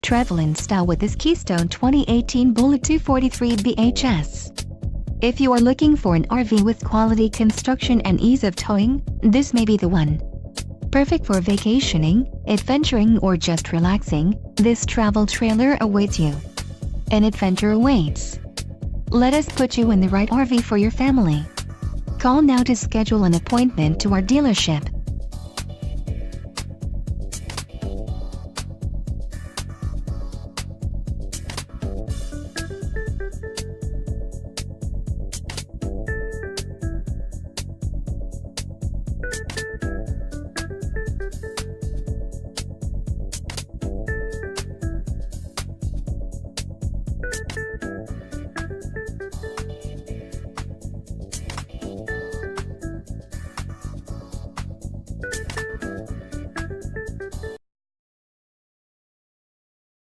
Travel in style with this Keystone 2018 Bullet 243 BHS. If you are looking for an RV with quality construction and ease of towing, this may be the one. Perfect for vacationing, adventuring, or just relaxing, this travel trailer awaits you. An adventure awaits. Let us put you in the right RV for your family. Call now to schedule an appointment to our dealership.